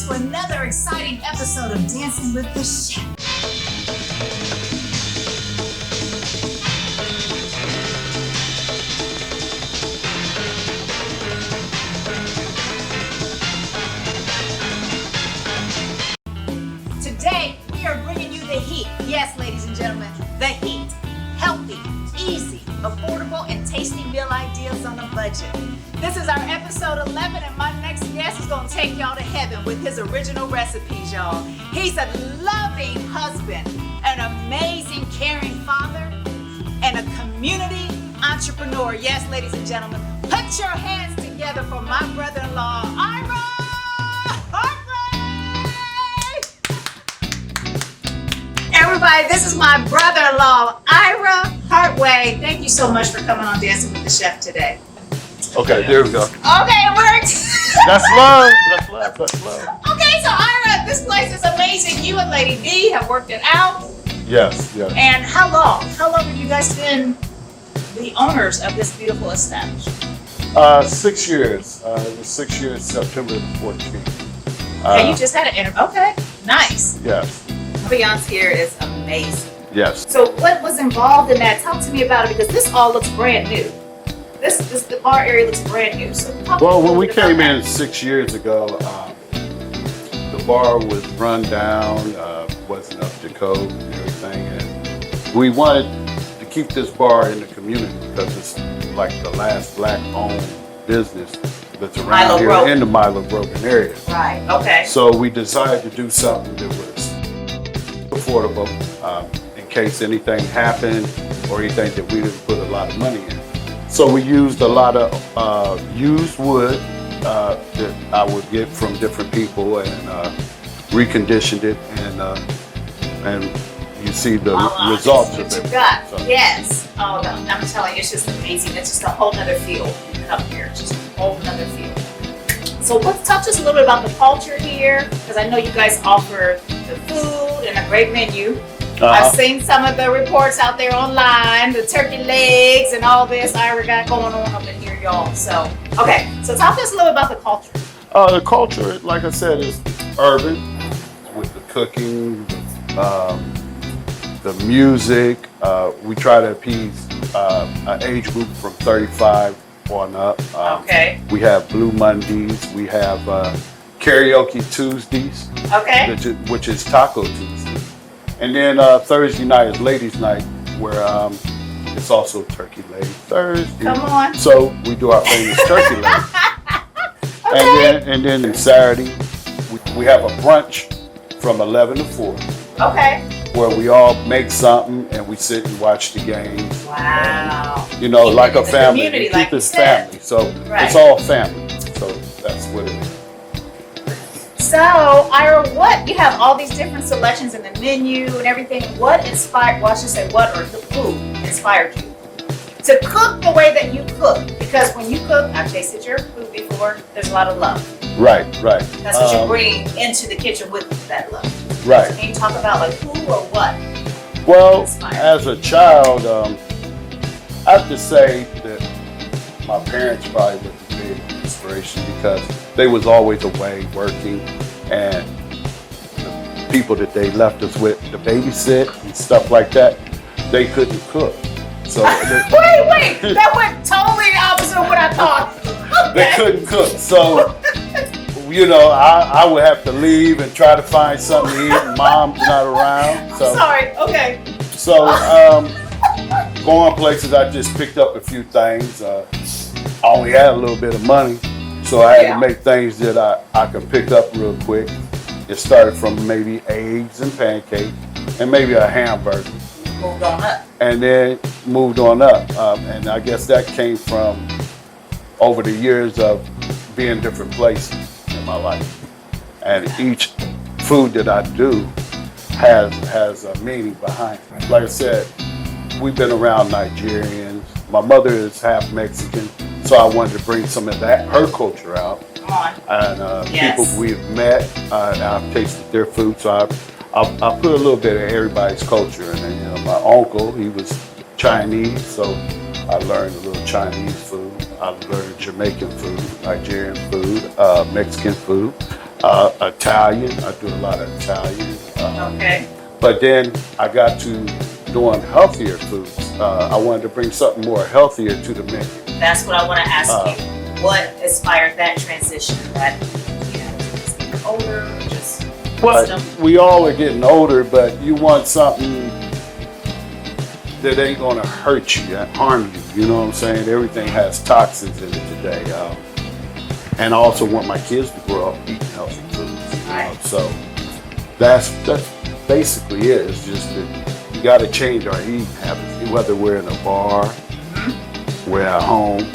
to another exciting episode of Dancing with the Chef. Today, we are bringing you the heat. Yes, ladies and gentlemen, the heat. Healthy, easy, affordable, and tasty meal ideas on a budget. This is our episode 11, and my next guest is going to take y'all to heaven with his original recipes, y'all. He's a loving husband, an amazing, caring father, and a community entrepreneur. Yes, ladies and gentlemen, put your hands together for my brother-in-law, Ira Hartway! Everybody, this is my brother-in-law, Ira Hartway. Thank you so much for coming on Dancing with the Chef today. Okay, there we go. Okay, it worked. That's love. That's love. That's love. Okay, so Ira, this place is amazing. You and Lady D have worked it out. Yes, yes. And how long? How long have you guys been the owners of this beautiful establishment? 6 years. It was 6 years, September 14th. Okay, you just had an interview. Okay, nice. Yes. Ambiance here is amazing. Yes. So what was involved in that? Talk to me about it, because this all looks brand new. The bar area looks brand new. So Well, when we came in 6 years ago, the bar was run down, wasn't up to code and everything, and we wanted to keep this bar in the community because it's like the last black-owned business that's around here in the Milo Broken area. Right. Okay. So we decided to do something that was affordable in case anything happened or anything that we didn't put a lot of money in. So we used a lot of used wood that I would get from different people and reconditioned it, and you see the results of it. So. Yes. Oh, no, I'm telling you, it's just amazing. It's just a whole nother feel when you come here. It's just a whole nother feel. So let's talk just a little bit about the culture here, because I know you guys offer the food and a great menu. I've seen some of the reports out there online, the turkey legs and all this Ira got going on up in here, y'all. So, okay, so talk to us a little about the culture. The culture, like I said, is urban with the cooking, the music. We try to appease an age group from 35 on up. Okay. We have Blue Mondays. We have Karaoke Tuesdays. Okay. Which is Taco Tuesday. And then Thursday night is Ladies' Night, where it's also Turkey Leg Thursday. Come on. So we do our famous turkey leg. Okay. And then Saturday, we have a brunch from 11 to 4. Okay. Where we all make something and we sit and watch the games. Wow. You know, Keep like a family. Community, Keep like this family. So it's all family. So that's what it is. So, Ira, you have all these different selections in the menu and everything. What or who inspired you to cook the way that you cook? Because when you cook, I've tasted your food before, there's a lot of love. Right. That's what you're bringing into the kitchen with that love. Right. So can you talk about like who or what? Well, as a child, I have to say that my parents probably were the big inspiration because they was always away working, and the people that they left us with to babysit and stuff like that, they couldn't cook. So wait, that went totally opposite of what I thought. Okay. They couldn't cook. So you know, I would have to leave and try to find something to eat, and Mom's not around. So, I'm sorry. Okay. So going places, I just picked up a few things. I only had a little bit of money, so I had to make things that I could pick up real quick. It started from maybe eggs and pancakes and maybe a hamburger. Moved on up. And then moved on up. And I guess that came from over the years of being different places in my life. And each food that I do has a meaning behind it. Like I said, we've been around Nigerians. My mother is half Mexican, so I wanted to bring some of her culture out. And people we've met, I've tasted their food, so I put a little bit of everybody's culture in it. You know, my uncle, he was Chinese, so I learned a little Chinese food. I learned Jamaican food, Nigerian food, Mexican food. Italian. I do a lot of Italian. Okay. But then I got to doing healthier foods. I wanted to bring something more healthier to the menu. That's what I want to ask you. What inspired that transition? That, just getting older, just But stuff? we all are getting older, but you want something that ain't gonna hurt you, harm you. You know what I'm saying? Everything has toxins in it today. And I also want my kids to grow up eating healthy foods. Right. So that's basically it. It's just that you got to change our eating habits, whether we're in a bar, we're at home,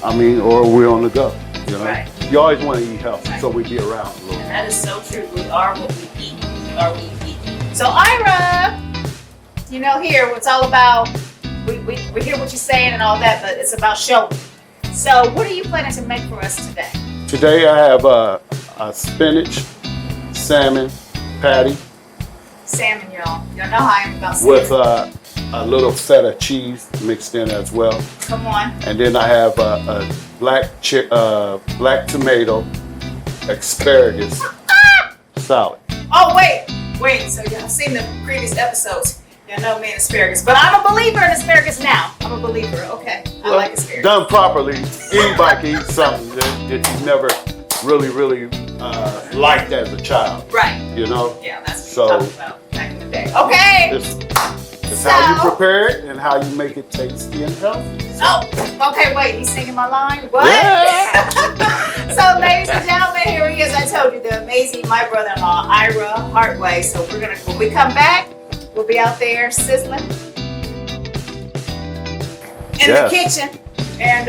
or we're on the go. You know, Right. You always want to eat healthy, so we be around a little. And that is so true. We are what we eat. We are what we eat. So Ira, here it's all about. We hear what you're saying and all that, but it's about showing. So what are you planning to make for us today? Today I have a spinach salmon patty Salmon, y'all. Y'all know how I am about salmon. with a little feta cheese mixed in as well. Come on. And then I have a black tomato asparagus salad. Oh, wait. So y'all seen the previous episodes. Y'all know me and asparagus. But I'm a believer in asparagus now. I'm a believer. Okay. I like asparagus. Done properly, anybody can eat something that you never really liked as a child. Right. You know? Yeah, that's what So- we're talking about back in the day. Okay. It's how you prepare it and how you make it tasty and healthy. Oh, okay, wait, he's singing my line? What? Yeah. So, ladies and gentlemen, here he is. I told you, the amazing, my brother-in-law, Ira Hartway. So when we come back, we'll be out there sizzling in the kitchen. And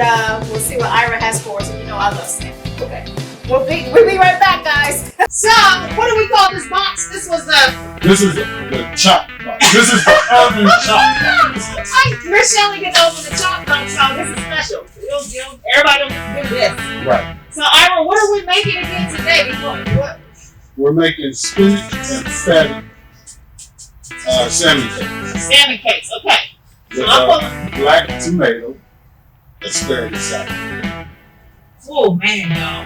we'll see what Ira has for us. And I love salmon. Okay. We'll be right back, guys. So, what do we call this box? This is the chop box. This is the oven chop box. Miss Chelley gets over the chop box, so this is special. Everybody don't get to do this. Right. So, Ira, what are we making again today? What? We're making spinach and fatty salmon cakes Salmon cakes, okay. with black tomato asparagus salad. Oh man, y'all.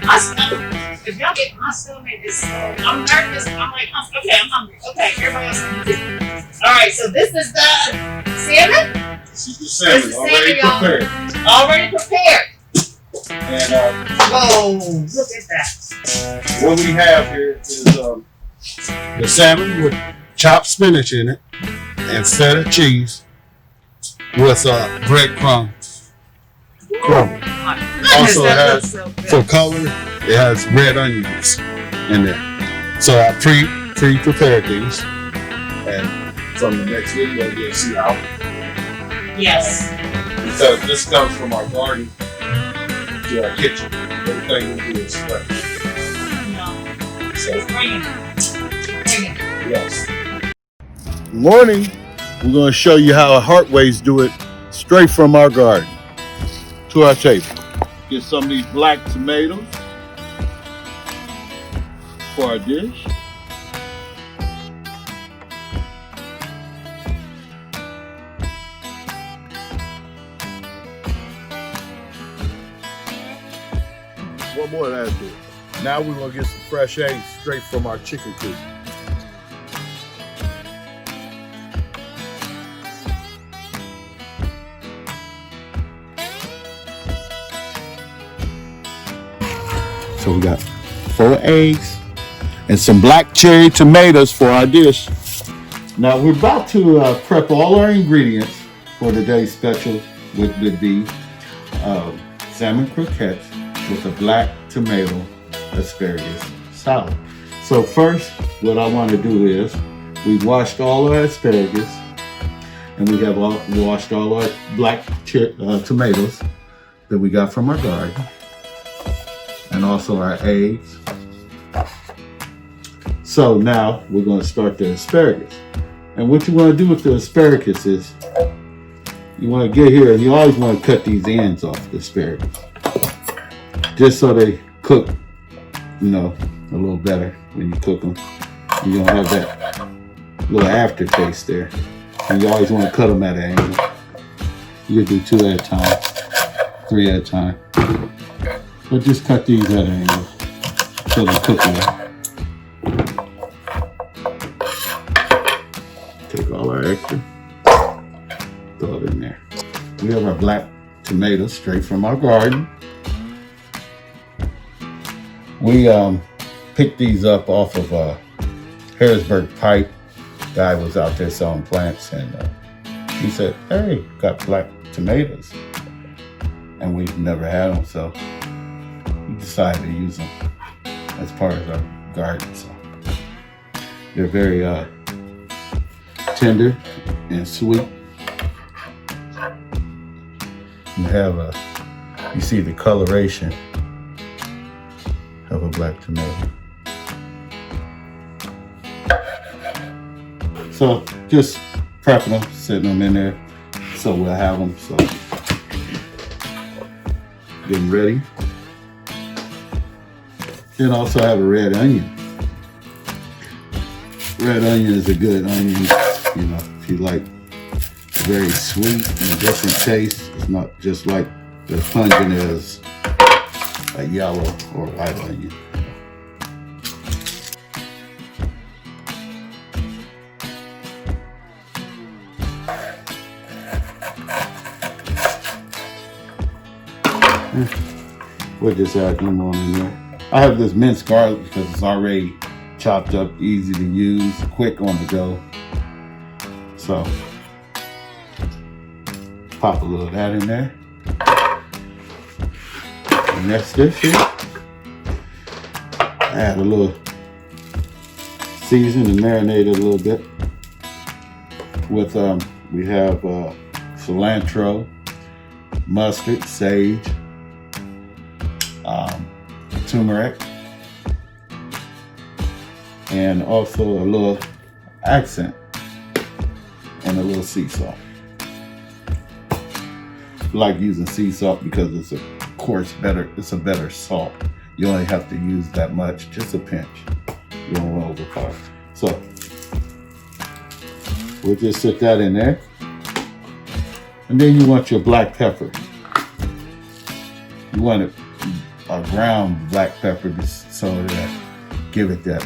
If y'all get my stomach is I'm nervous. I'm like, okay, I'm hungry. Okay, everybody else can do. Alright, so this is the salmon? This is the salmon already prepared. Already prepared. And Whoa, look at that. what we have here is the salmon with chopped spinach in it and feta cheese with breadcrumb. Also has, for color, it has red onions in there. So I pre-prepared these, and from the next video you'll see how. Yes. Because this comes from our garden to our kitchen. Everything we do is fresh. No. So Bring it. yes. Morning. We're going to show you how Hartways do it straight from our garden to our table. Get some of these black tomatoes for our dish. One more of that do. Now we're gonna get some fresh eggs straight from our chicken coop. So we got 4 eggs and some black cherry tomatoes for our dish. Now we're about to prep all our ingredients for today's special, which would be salmon croquettes with a black tomato asparagus salad. So first, what I want to do is, we washed all our asparagus and we have washed all our black tomatoes that we got from our garden, and also our eggs. So now we're going to start the asparagus. And what you want to do with the asparagus is, you want to get here and you always want to cut these ends off the asparagus, just so they cook, a little better when you cook them. You don't have that little aftertaste there. And you always want to cut them at an angle. You can do 2 at a time, 3 at a time. But just cut these at an angle so they cook well. Take all our extra, throw it in there. We have our black tomatoes straight from our garden. We picked these up off of Harrisburg Pipe. Guy was out there selling plants, and he said, "Hey, got black tomatoes," and we've never had them, so we decided to use them as part of our garden. So they're very tender and sweet. You have you see the coloration of a black tomato. So just prepping them, setting them in there, so we'll have them. So getting ready. Then also have a red onion. Red onion is a good onion, you know, if you like very sweet and different taste. It's not just like as pungent as a yellow or white onion. We'll just add them on in there. I have this minced garlic because it's already chopped up, easy to use, quick on the go. So pop a little of that in there. And that's this here. Add a little season and marinate it a little bit. With we have cilantro, mustard, sage, turmeric, and also a little accent and a little sea salt. I like using sea salt because it's of course better. It's a better salt. You only have to use that much, just a pinch. You don't want to overpower. So we'll just sit that in there, and then you want your black pepper. You want it a ground black pepper so that give it that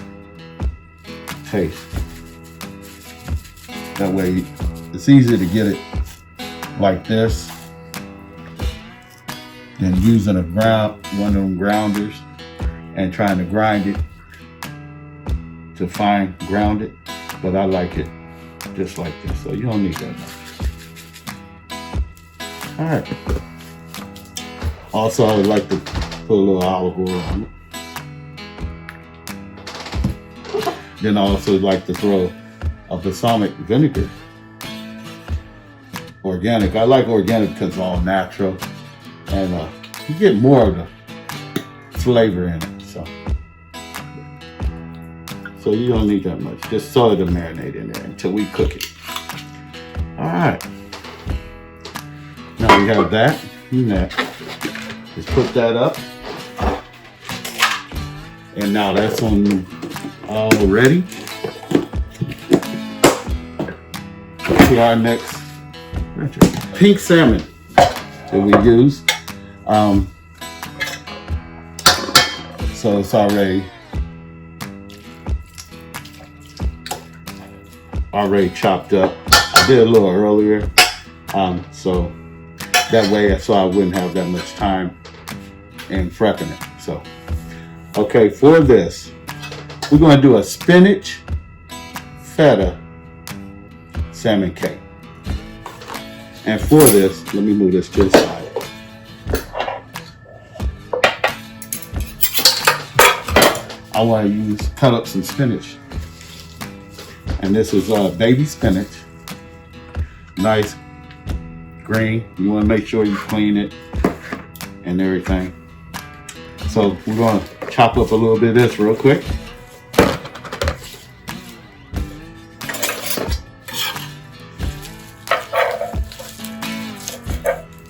taste. That way it's easier to get it like this than using one of them grounders and trying to grind it to fine ground it. But I like it just like this, so you don't need that much. All right. Also, I would like to put a little olive oil on it. Then I also like to throw a balsamic vinegar. Organic. I like organic because it's all natural, and you get more of the flavor in it. So you don't need that much. Just sort of marinate in there until we cook it. All right. Now we have that and that. Just put that up. And now that's on all ready. To our next pink salmon that we use. So it's already chopped up. I did a little earlier, so that way so I wouldn't have that much time in prepping it. So, okay, for this, we're going to do a spinach feta salmon cake. And for this, let me move this to the side. I want to cut up some spinach. And this is baby spinach. Nice green. You want to make sure you clean it and everything. So we're going to chop up a little bit of this real quick.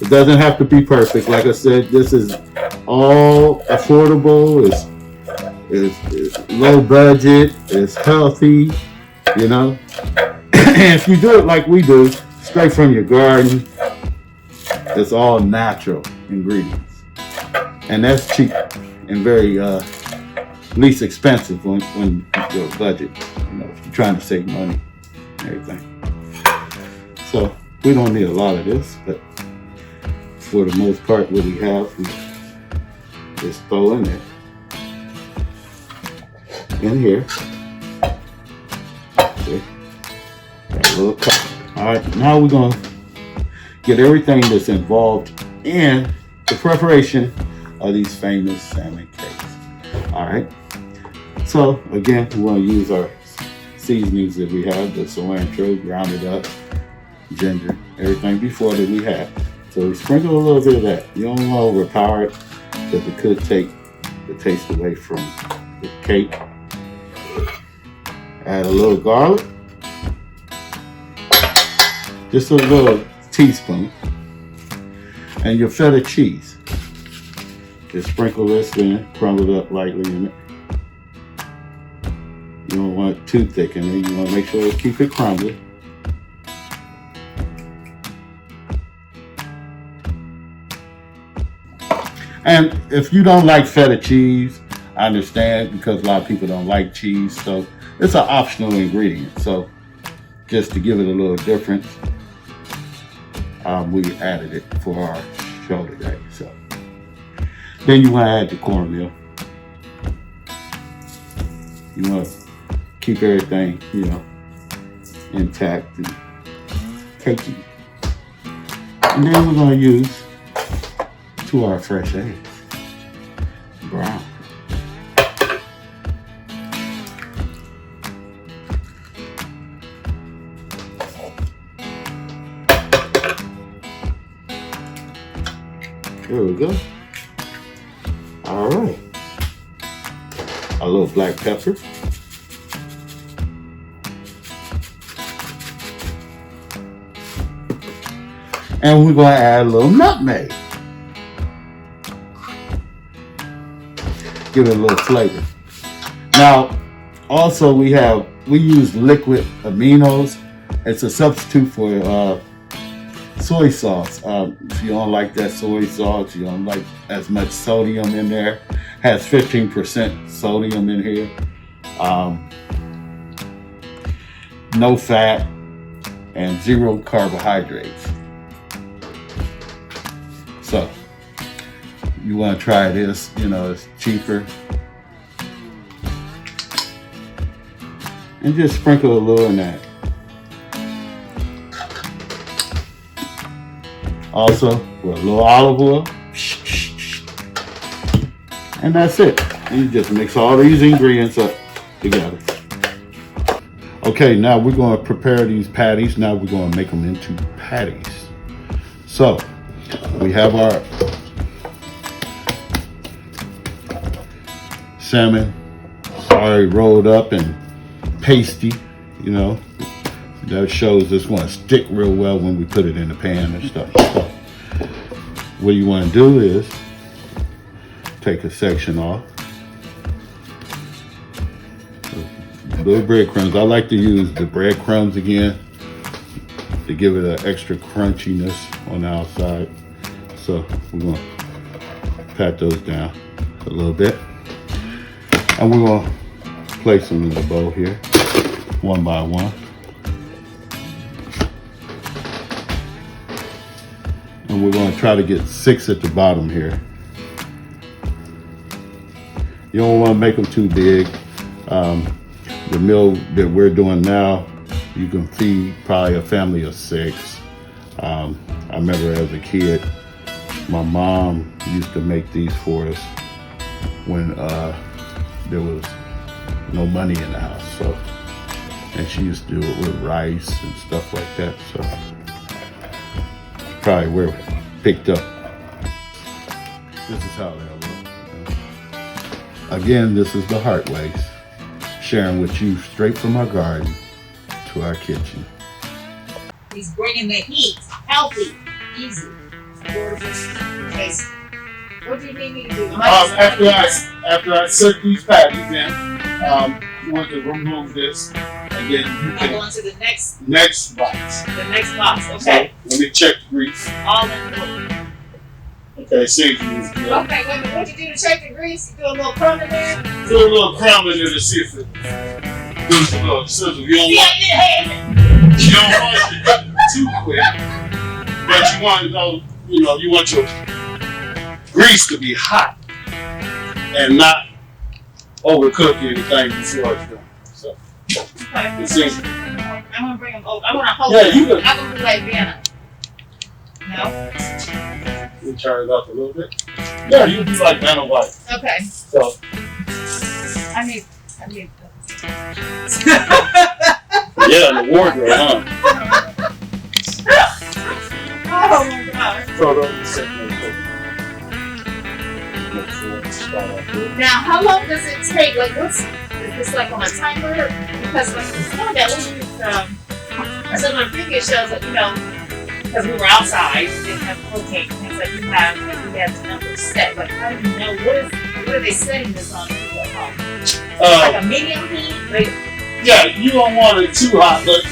It doesn't have to be perfect. Like I said, this is all affordable. It's low budget. It's healthy, you know. And if you do it like we do, straight from your garden, it's all natural ingredients. And that's cheap and very least expensive when your budget. You know, if you're trying to save money and everything. So we don't need a lot of this, but for the most part, what we have, we just throw in there. In here. See? Got a little cup. All right, now we're gonna get everything that's involved in the preparation of these famous salmon cakes. All right. So again, we want to use our seasonings that we have, the cilantro, grounded up, ginger, everything before that we have. So we sprinkle a little bit of that. You don't want to overpower it because it could take the taste away from the cake. Add a little garlic, just a little teaspoon, and your feta cheese. Just sprinkle this in, crumble it up lightly in it. You don't want it too thick in it. You want to make sure to keep it crumbly. And if you don't like feta cheese, I understand, because a lot of people don't like cheese, so it's an optional ingredient. So just to give it a little difference, we added it for our show today. So then you want to add the cornmeal. You want to keep everything, you know, intact and cakey. And then we're going to use 2 of our fresh eggs, brown. There we go. All right. A little black pepper. And we're going to add a little nutmeg. Give it a little flavor. Now, also we use liquid aminos. It's a substitute for soy sauce. If you don't like that soy sauce, you don't like as much sodium in there. Has 15% sodium in here. No fat and 0 carbohydrates. So you want to try this, you know, it's cheaper. And just sprinkle a little in that. Also, with a little olive oil. And that's it. You just mix all these ingredients up together. Okay, now we're going to prepare these patties. Now we're going to make them into patties. So, we have our salmon already rolled up and pasty, you know. That shows it's going to stick real well when we put it in the pan and stuff. So, what you want to do is take a section off. Little breadcrumbs. I like to use the breadcrumbs again to give it an extra crunchiness on the outside. So we're going to pat those down a little bit. And we're going to place them in the bowl here, one by one. And we're going to try to get 6 at the bottom here. You don't want to make them too big. The meal that we're doing now, you can feed probably a family of 6. I remember as a kid, my mom used to make these for us when there was no money in the house. So, and she used to do it with rice and stuff like that. So, probably where it picked up. This is how they'll look. Again, this is the Hartways, sharing with you straight from our garden to our kitchen. He's bringing the heat, healthy, easy, affordable, tasty. What do you need me to do? After I set these patties in, you want to remove this, and then you I go on to the next box. The next box, okay. So, let me check the grease. All in order. Okay, see grease. Yeah. Okay, wait a minute. What you do to check the grease? You do a little crumb in there? Do a little crumb in there to see if it do some little sizzle. You don't Yeah, want it to cook too quick, but you want to know, you want your grease to be hot and not overcook anything before it's done. So it's easy. I'm gonna bring them over. I wanna hold Yeah, them. you can. I'm gonna be like Vienna. No? You turn it up a little bit. Yeah, you be like Vanna White. Okay. So I need. yeah, the wardrobe, huh? Oh my God. So don't sit there and cook. Make sure it's start off good. Now, how long does it take? Like, is this like on a timer? Because like the snow that we used, some of the previous shows, because we were outside, we didn't have propane, things like we have the numbers set. Like, how do you know what are they setting this on? Like a medium heat? Like, Yeah, you don't want it too hot, but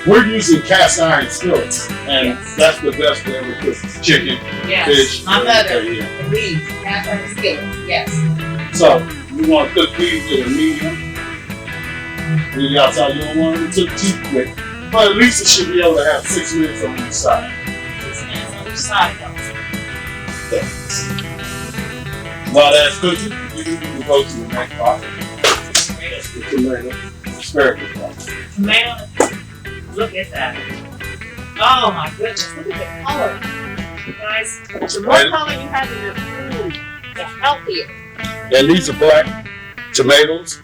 we're using cast iron skillets, and that's the best to ever cook chicken, fish. My mother, Yeah. believes cast iron skillet. Yes. So you want to cook these at a medium. When you're outside, you don't want it to cook too quick, but at least it should be able to have 6 minutes on each side. 6 minutes on each side, though. While that's cooking, you can go to the next pot. That's the tomato, asparagus pot. Tomato. Look at that. Oh my goodness. Look at the color. You guys, the more color you have in your food, the healthier. And these are black tomatoes,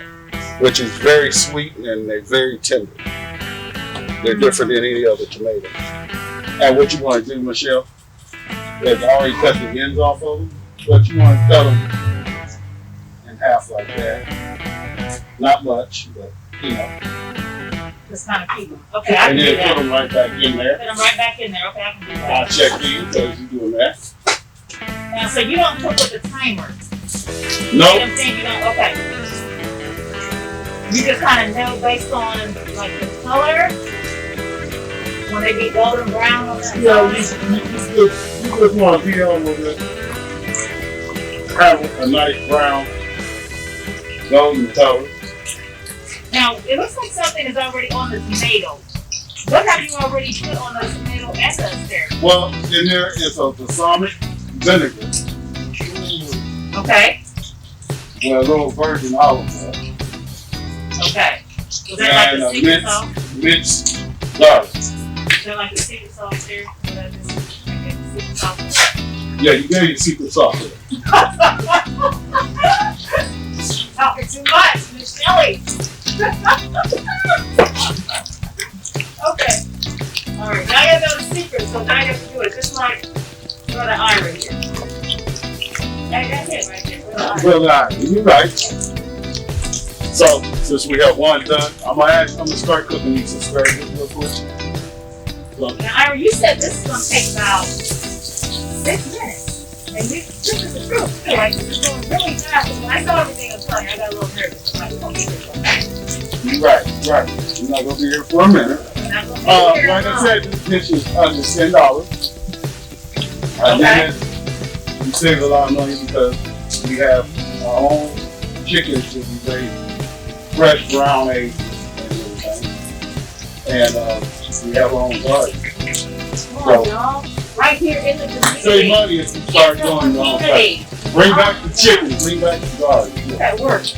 which is very sweet and they're very tender. They're different than any other tomato. And what you want to do, Michelle, is already cut the ends off of them, but you want to cut them in half like that. Not much, but Just kind of keep them. Okay, I can and do then that. put them right back in there. Put them right back in there. Okay, I can do that. I'll check these because you're doing that. Now, so you don't cook with the timer. No. You know what I'm saying? You don't. Okay. You just kind of know based on like the color. When they get golden brown on that. Yeah, you just want to be able to have a nice brown golden color. Now, it looks like something is already on the tomato. What have you already put on the tomato and the asparagus? Well, in there is a balsamic vinegar. Okay. With a little virgin olive oil. Okay. Was that And like the secret sauce? minced garlic. Is that like the secret sauce there? Or that is like the secret sauce? Yeah, you gave your secret sauce there. Talking too much, Miss Chelley. Okay. All right. Now you know the secret, so now you have to do it just like Brother Ira here. That's it right there. Brother Ira. Well, you're right. So, since we have one done, I'm gonna start cooking these asparagus real quick. So, Now, Ira, you said this is going to take about 6 minutes. And this is the truth. Like, this is going really fast. When I saw everything I'm telling you, I got a little nervous. I'm like, okay, you're right. You're not gonna be here for a minute. Like I said, this dish is under $10. And then you save a lot of money because we have our own chickens that we raise, fresh brown eggs and everything. And we have our own garden. Come on, y'all. Right here in the community. Save money if you start doing your own thing. Bring back the chicken, bring back the garden. That works.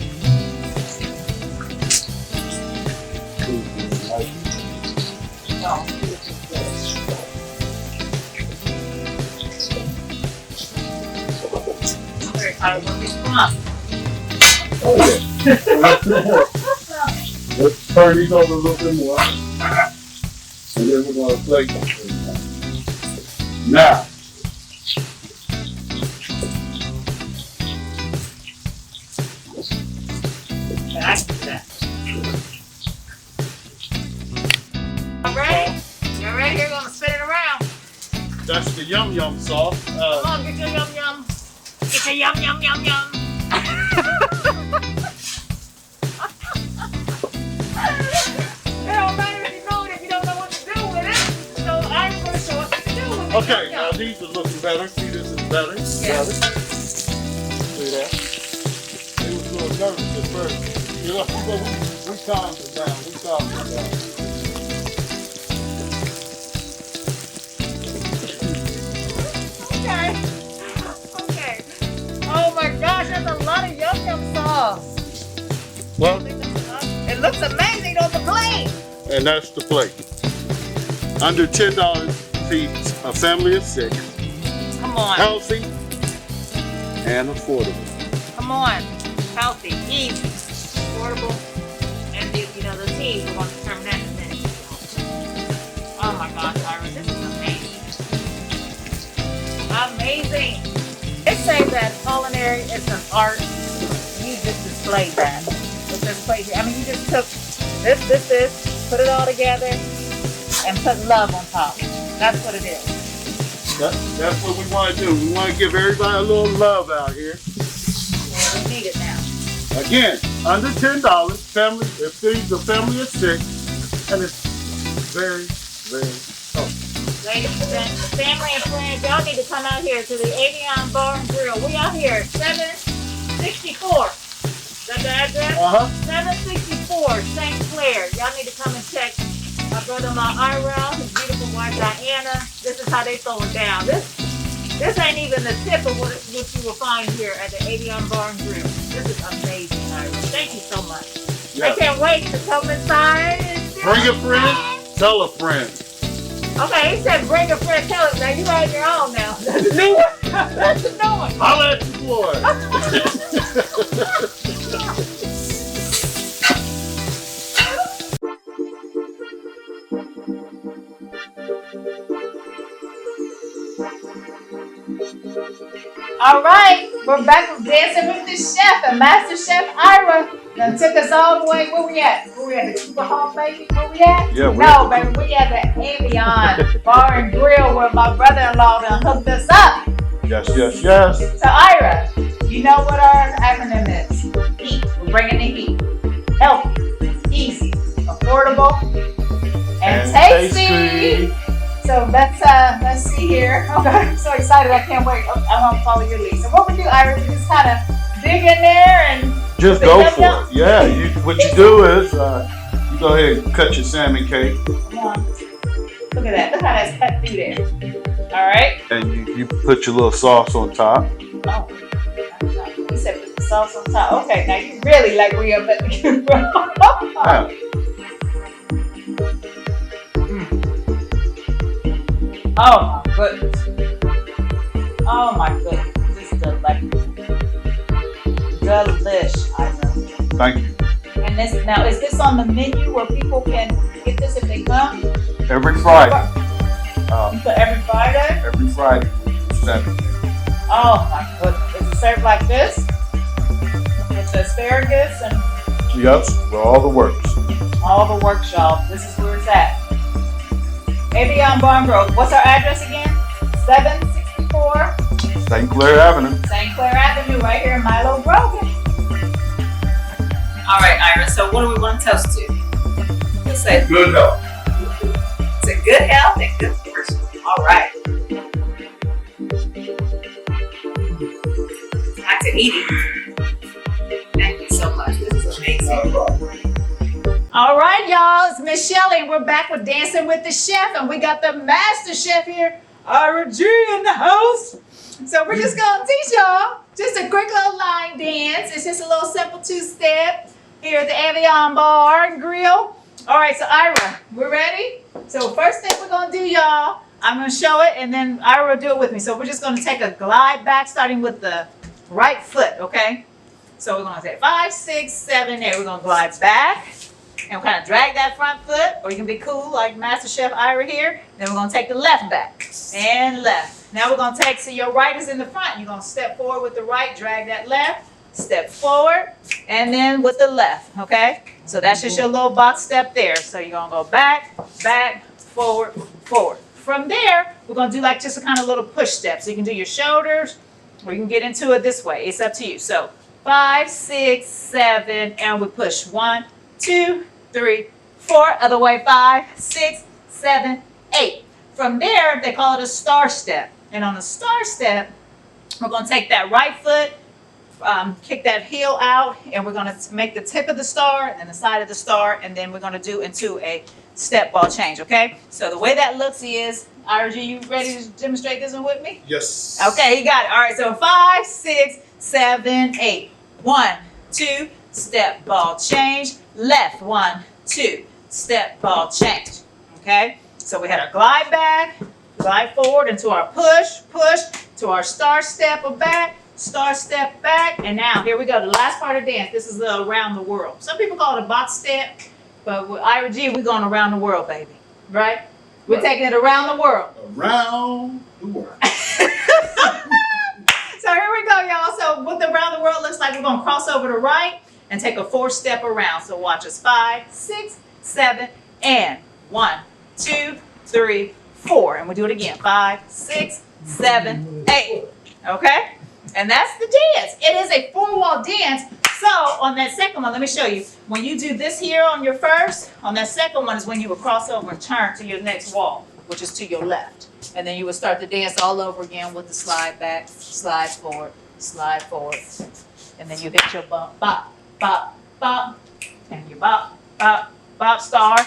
Let's turn these over a little bit more. And then we're going to plate them. Now, Ready? You ready? You're gonna spin it around. that's the yum yum sauce. Come on, get your yum yum. Get your yum yum yum yum. It don't matter if you know it if you don't know what to do with it. So I'm gonna show us what to do with it. Okay, now these are looking better. See, this is better. Yeah. Better. See that? It was a little nervous at first. You know, we calmed it down. We calmed it down. Okay. Okay. Oh my gosh, that's a lot of yum yum sauce. Well, It looks amazing on the plate. and that's the plate. Under $10 feeds a family of 6. Come on. Healthy and affordable. Come on. Healthy, easy, affordable, and the teas, we're going to determine that in a minute. Oh my gosh, Ira, this is amazing. Amazing. They say that culinary is an art. You just displayed that with this plate here. I mean, you just took this, put it all together, and put love on top. That's what it is. That's what we want to do. We want to give everybody a little love out here. Yeah, we need it now. Again, under $10, it feeds a family of 6, and it's very, very healthy. Ladies and family and friends, y'all need to come out here to the Avion Bar Grill. We out here at 764. Is that the address? 764 St. Clair. Y'all need to come and check my brother-in-law Ira, his beautiful wife Diana. This is how they throw it down. This ain't even the tip of what you will find here at the Avion Bar Grill. This is amazing, Ira. Thank you so much. Yeah. I can't wait to come inside. Bring a friend, tell a friend. Okay, he said bring a friend, tell us. Now you on your own now. That's the new one. That's the new one. Holla at your boy. All right, we're back with Dancing with the Chef and Master Chef Ira. Now took us all the way. Where we at? Where we at? The Cuba Hall, baby? Where we at? Yeah, no, baby, we at the Avion Bar and Grill where my brother-in-law done hooked us up. Yes, yes, yes. So Ira, you know what our acronym is? Heat. We're bringing the heat. Healthy, easy, affordable, and tasty. So let's see here. Oh God, I'm so excited! I can't wait. I want to follow your lead. So what we do, Ira, we just kind of dig in there and Just go for it. Yeah, what you do is you go ahead and cut your salmon cake. Come on. Look at that. Look how that's cut through there. All right. And you put your little sauce on top. Oh, you said put the sauce on top. Okay, now you really like where you're at the camera. Yeah. Oh my goodness. Oh my goodness. This is delish, Ira. Thank you. And this now, is this on the menu where people can get this if they come? Every Friday. You put every Friday? Every Friday, 7. Oh my goodness. Is it served like this? With the asparagus and Yep, for all the works. all the works, y'all. This is where it's at. Avion Bar Grill. What's our address again? 764 St. Clair Avenue. St. Clair Avenue, right here in Milo Brogan. All right, Ira. So, what do we want to toast to? Let's say Good health. it's a good health and good person. All right. I could eat it. Thank you so much. This is amazing. All right, y'all. It's Miss Chelley, and we're back with Dancing with the Chef, and we got the Master Chef here, Ira G, in the house. So we're just gonna teach y'all just a quick little line dance. It's just a little simple 2-step here at the Avion Bar and Grill. All right, so Ira, we're ready? So first thing we're gonna do, y'all, I'm gonna show it, and then Ira will do it with me. So we're just gonna take a glide back, starting with the right foot, okay? So we're gonna take 5, 6, 7, 8. We're gonna glide back. And we'll kind of drag that front foot, or you can be cool like Master Chef Ira here. Then we're going to take the left back and left. Now we're going to take, so your right is in the front. You're going to step forward with the right, drag that left, step forward, and then with the left, okay? So that's just your little box step there. So you're going to go back, back, forward, forward. From there, we're going to do like just a kind of little push step. So you can do your shoulders, or you can get into it this way. It's up to you. So 5, 6, 7, and we push 1, 2, 3, 4, other way, 5, 6, 7, 8. From there, they call it a star step. And on the star step, we're going to take that right foot, kick that heel out, and we're gonna make the tip of the star and the side of the star, and then we're gonna do into a step ball change, okay? So the way that looks is, Ira G, you ready to demonstrate this one with me? Yes. Okay, you got it. All right, so 5, 6, 7, 8. 1, 2, step ball change. Left, 1, 2, step ball change. Okay, so we had our glide back, glide forward into our push, push, to our star step back, star step back, and now here we go, the last part of the dance. This is the around the world. Some people call it a box step, but with Ira G, we're going around the world, baby, right? We're taking it around the world. Around the world. So here we go, y'all. So what the around the world looks like, we're going to cross over to right and take a 4-step around. So watch us. 5, 6, 7, and 1, 2, 3, 4. And we'll do it again. 5, 6, 7, 8. Okay? And that's the dance. It is a 4-wall dance. So on that second one, let me show you. When you do this here on your first, on that second one is when you will cross over and turn to your next wall, which is to your left. And then you will start the dance all over again with the slide back, slide forward, and then you hit your bump, bop, bop, bop, and you bop, bop, bop, star,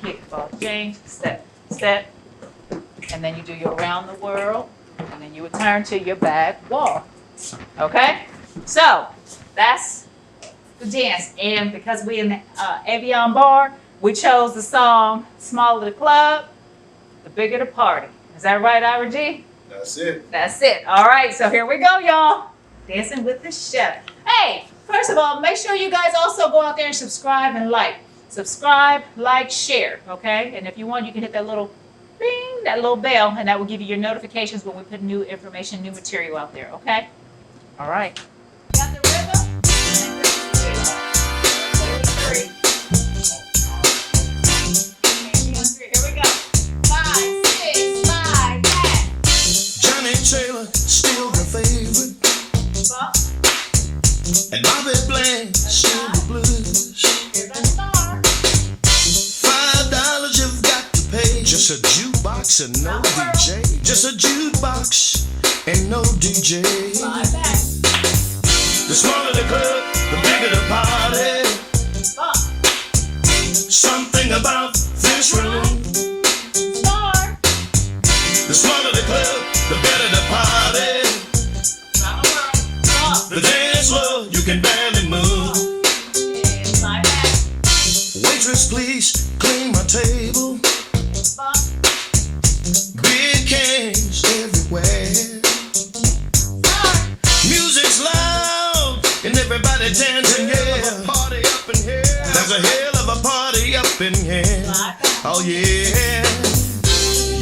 kick, ball, change, step, step, and then you do your around the world, and then you would turn to your back wall. Okay? So that's the dance. And because we in the Avion Bar, we chose the song "Smaller the Club, the Bigger the Party." Is that right, Ira G? That's it. That's it. All right, so here we go, y'all. Dancing with the chef. Hey, first of all, make sure you guys also go out there and subscribe and like. Subscribe, like, share, okay? And if you want, you can hit that little bing, that little bell, and that will give you your notifications when we put new information, new material out there, okay? All right. Got the rhythm? 3. Here we go. 5, 6, 5, 10. Johnny Taylor, still the favorite. And Bobby Bland, still the blues. Here's that star. $5 you've got to pay. Just a jukebox and no DJ. Just a jukebox and no DJ. Slide back. The smaller the club, the bigger the party. Bump. Something about this room. Star. The smaller the club, the better the party. Around the world. Bump. The dance floor, you can barely move. And slide back. Waitress, please clean my table. Bump. Big cans everywhere. Star. Music's loud and everybody dancing, yeah. Party up in here. There's a hell of a party up in here. Slide back. Oh yeah.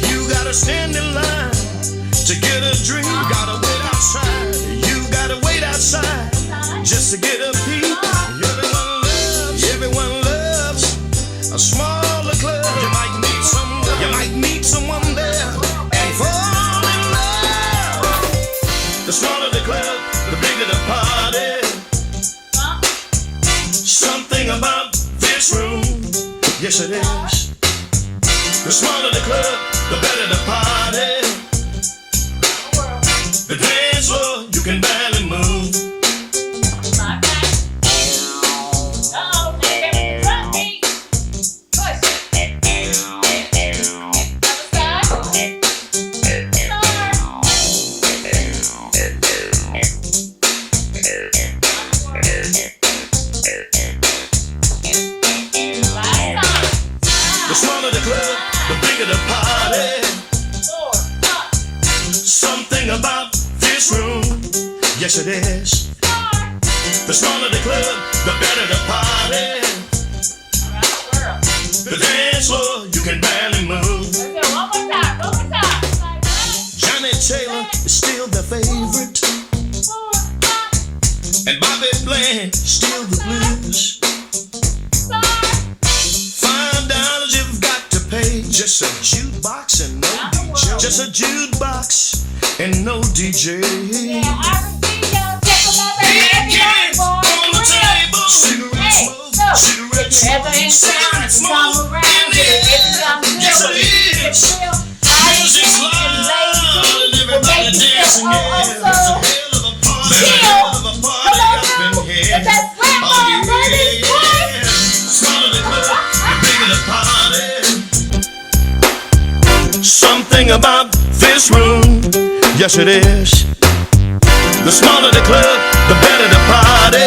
You gotta stand in line to get a drink. You gotta wait outside. You gotta wait outside just to get a peek. Everyone loves a smaller club. You might meet someone there and fall in love. The smaller the club, the bigger the party. Bump. Something about this room, yes it is. The smaller the club, the better the party. The dance floor, you can barely move. Slide back. Oh, baby, front beat. Push it. Other side. The smaller the club, the bigger the party. Something about this room, yes it is. The smaller the club, the better the party. The dance floor, you can barely move. Johnny Taylor is still the favorite, and Bobby Bland still the blues. $5 you've got to pay. Just a jukebox and no DJ. Just a jukebox and no DJ. Big cans on the table. Cigarette smoke, cigarette smoke in the air. Yes it is. Music's loud and everybody dancing, yeah. There's a hell of a party something about this room. Yes, it is. The smaller the club, the better the party.